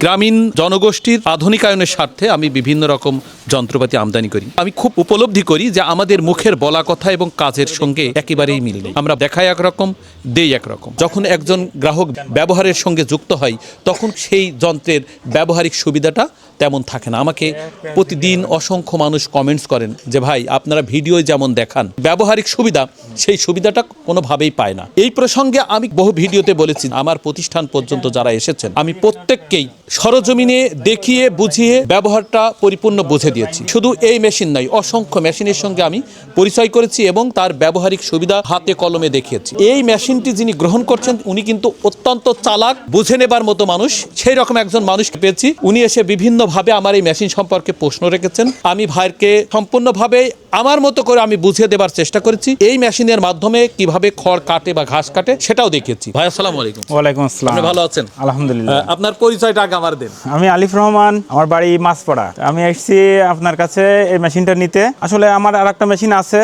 গ্রামীণ জনগোষ্ঠীর আধুনিকায়নের স্বার্থে আমি বিভিন্ন রকম যন্ত্রপাতি আমদানি করি। আমি খুব উপলব্ধি করি যে আমাদের মুখের বলা কথা এবং কাজের সঙ্গে একেবারেই মিল নেই। আমরা দেখাই একরকম, দেই একরকম। যখন একজন গ্রাহক ব্যবহারের সঙ্গে যুক্ত হয় তখন সেই যন্ত্রের ব্যবহারিক সুবিধাটা তেমন থাকে না। আমাকে প্রতিদিন অসংখ্য মানুষ কমেন্টস করেন যে ভাই আপনারা ভিডিওয় যেমন দেখান ব্যবহারিক সুবিধা সেই সুবিধাটা কোনোভাবেই পায় না। এই প্রসঙ্গে আমি বহু ভিডিওতে বলেছি, আমার প্রতিষ্ঠান পর্যন্ত যারা এসেছেন আমি প্রত্যেককেই সরজমিনে দেখিয়ে বুঝিয়ে ব্যবহারটা পরিপূর্ণ বুঝে দিয়েছি। শুধু এই মেশিন নয়, অসংখ্য মেশিনের সঙ্গে আমি পরিচয় করেছি এবং তার ব্যবহারিক সুবিধা হাতে কলমে দেখিয়েছি। এই মেশিনটি যিনি গ্রহণ করছেন উনি কিন্তু অত্যন্ত চালাক, বুঝে নেবার মতো মানুষ। সেই রকম একজন মানুষকে পেয়েছি। উনি এসে বিভিন্নভাবে আমার এই মেশিন সম্পর্কে প্রশ্ন রেখেছেন। আমি ভাইকে সম্পূর্ণভাবে আমার মতো করে আমি বুঝিয়ে দেবার চেষ্টা করেছি। এই মেশিনের মাধ্যমে কিভাবে খড় কাটে বা ঘাস কাটে সেটাও দেখিয়েছি। ভাই আসসালামু আলাইকুম। ওয়ালাইকুম আসসালাম। আপনি ভালো আছেন? আলহামদুলিল্লাহ। আপনার পরিচয়টা আগে আমার দেন। আমি আলিফ রহমান, আমার বাড়ি মাছপাড়া। আমি এসেছি আপনার কাছে এই মেশিনটা নিতে। আসলে আমার আর একটা মেশিন আছে,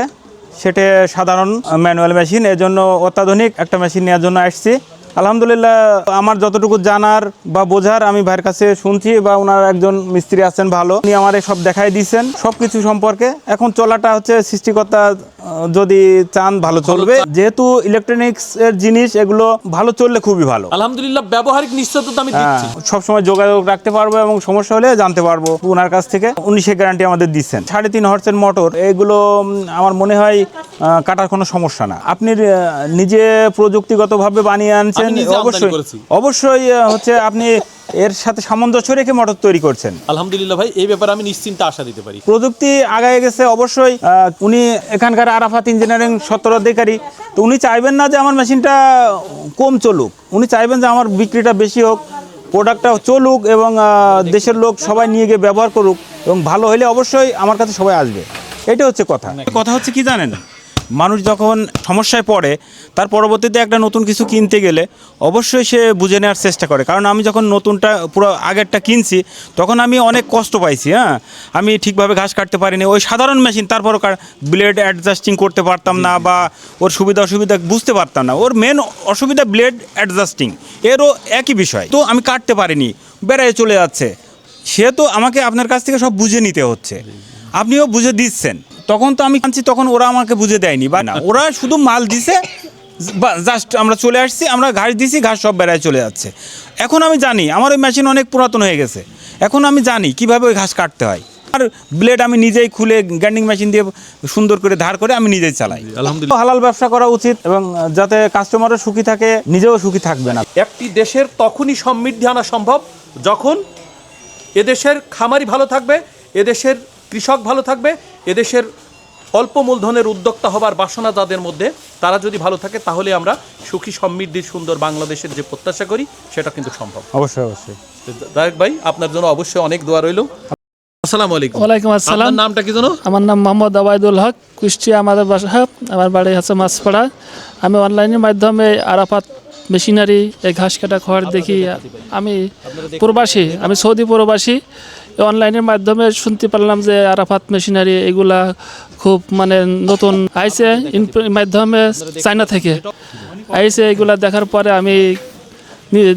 সেটা সাধারণ ম্যানুয়াল মেশিন। এর জন্য অত্যাধুনিক একটা মেশিন নেওয়ার জন্য আসছি। আলহামদুলিল্লাহ, আমার যতটুকু জানার বা বোঝার আমি ভাইয়ের কাছে শুনছি, বা ওনার একজন মিস্ত্রি আছেন ভালো, উনি আমার সব দেখাই দিয়েছেন সব কিছু সম্পর্কে। এখন চলাটা হচ্ছে সৃষ্টিকর্তা যদি চান ভালো চলবে। যেহেতু ইলেকট্রনিক্স এর জিনিস, এগুলো ভালো চললে খুবই ভালো। আলহামদুলিল্লাহ, ব্যবহারিক নিশ্চয়তা আমি দিচ্ছি। সবসময় যোগাযোগ রাখতে পারবো এবং সমস্যা হলে জানতে পারবো ওনার কাছ থেকে। উনি সে গ্যারান্টি আমাদের দিচ্ছেন। 3.5 হর্সের মোটর, এগুলো আমার মনে হয় কাটার কোনো সমস্যা না। আপনি নিজে প্রযুক্তিগতভাবে বানিয়ে আনছেন, অবশ্যই হচ্ছে আপনি এর সাথে সামঞ্জস্য রেখে মোটর তৈরি করছেন। আলহামদুলিল্লাহ ভাই, এই ব্যাপারে আমি নিশ্চিন্তে আশা দিতে পারি। প্রযুক্তি আগায় গেছে অবশ্যই। উনি এখানকার আরাফাত ইঞ্জিনিয়ারিং সত্তরাধিকারী, তো উনি চাইবেন না যে আমার মেশিনটা কম চলুক। উনি চাইবেন যে আমার বিক্রিটা বেশি হোক, প্রোডাক্টটা চলুক এবং দেশের লোক সবাই নিয়ে গিয়ে ব্যবহার করুক, এবং ভালো হলে অবশ্যই আমার কাছে সবাই আসবে। এটা হচ্ছে কথা হচ্ছে কি জানেন, মানুষ যখন সমস্যায় পড়ে তার পরবর্তীতে একটা নতুন কিছু কিনতে গেলে অবশ্যই সে বুঝে নেওয়ার চেষ্টা করে। কারণ আমি যখন নতুনটা পুরো আগেরটা কিনছি তখন আমি অনেক কষ্ট পাইছি। আমি ঠিকভাবে ঘাস কাটতে পারিনি। ওই সাধারণ মেশিন, তারপরও ব্লেড অ্যাডজাস্টিং করতে পারতাম না, বা ওর সুবিধা অসুবিধা বুঝতে পারতাম না। ওর মেন অসুবিধা ব্লেড অ্যাডজাস্টিং, এরও একই বিষয়। তো আমি কাটতে পারিনি, বেড়ায় চলে যাচ্ছে। সেহেতু আমাকে আপনার কাছ থেকে সব বুঝে নিতে হচ্ছে। আপনিও বুঝে দিচ্ছেন। তখন তো আমি আনছি, তখন ওরা আমাকে বুঝে দেয়নি বা না, ওরা শুধু মাল দিছে, জাস্ট আমরা চলে আসছি, আমরা ঘাস দিছি, ঘাস সব বেড়ায় চলে যাচ্ছে। এখন আমি জানি, আমার ওই মেশিন অনেক পুরাতন হয়ে গেছে, এখন আমি জানি কিভাবে ওই ঘাস কাটতে হয়। আর ব্লেড আমি নিজেই খুলে গ্রাইন্ডিং মেশিন দিয়ে সুন্দর করে ধার করে আমি নিজেই চালাই। আলহামদুলিল্লাহ, হালাল ব্যবসা করা উচিত, এবং যাতে কাস্টমারও সুখী থাকে, নিজেও সুখী থাকবে না। একটি দেশের তখনই সমৃদ্ধি আনা সম্ভব যখন এদেশের খামারি ভালো থাকবে, এদেশের কৃষক ভালো থাকবে, এদেশের অল্প মূলধনের উদ্যোক্তা হবার বাসনা যাদের মধ্যে, তারা যদি ভালো থাকে তাহলে আমরা সুখী সমৃদ্ধি সুন্দর বাংলাদেশের যে প্রত্যাশা করি সেটা কিন্তু সম্ভব। অবশ্যই অবশ্যই। দায়েক ভাই, আপনার জন্য অবশ্যই অনেক দোয়া রইল। আসসালামু আলাইকুম। ওয়ালাইকুম আসসালাম। আপনার নামটা কি জানো? আমার নাম মোহাম্মদ আবাইদুল হক, কুষ্টিয়া আমাদের বাসা। আমার বাড়ি হচ্ছে মাছপাড়া। আমি অনলাইনের মাধ্যমে আরাফাত মেশিনারি এই ঘাস কাটা খড় দেখি। আমি প্রবাসী, আমি সৌদি প্রবাসী। অনলাইনের মাধ্যমে শুনতে পারলাম যে আরাফাত মেশিনারি এগুলা খুব নতুন আইসে, মাধ্যমে চায়না থেকে আইসে। এগুলা দেখার পরে আমি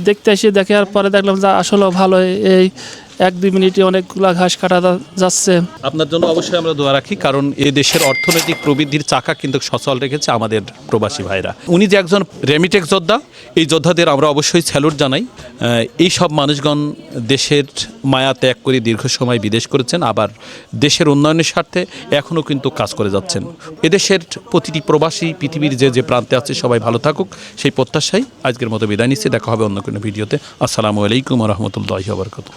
দেখতে এসে দেখার পরে দেখলাম যে আসলে ভালো, এই 1-2 মিনিটে অনেকগুলা ঘাস কাটা যাচ্ছে। আপনার জন্য অবশ্যই আমরা দোয়া রাখি, কারণ এই দেশের অর্থনৈতিক প্রবৃদ্ধির চাকা কিন্তু সচল রেখেছে আমাদের প্রবাসী ভাইরা। উনি যে একজন রেমিটেক্স যোদ্ধা, এই যোদ্ধাদের আমরা অবশ্যই স্যালুট জানাই। এই সব মানুষগণ দেশের মায়া ত্যাগ করে দীর্ঘ সময় বিদেশ করেছেন, আবার দেশের উন্নয়নের স্বার্থে এখনও কিন্তু কাজ করে যাচ্ছেন। এদেশের প্রতিটি প্রবাসী পৃথিবীর যে প্রান্তে আছে সবাই ভালো থাকুক, সেই প্রত্যাশাই আজকের মতো বিদায় নিচ্ছি। দেখা হবে অন্য কোনো ভিডিওতে। আসসালামু আলাইকুম ওয়া রাহমাতুল্লাহি ওয়া বারাকাতুহু।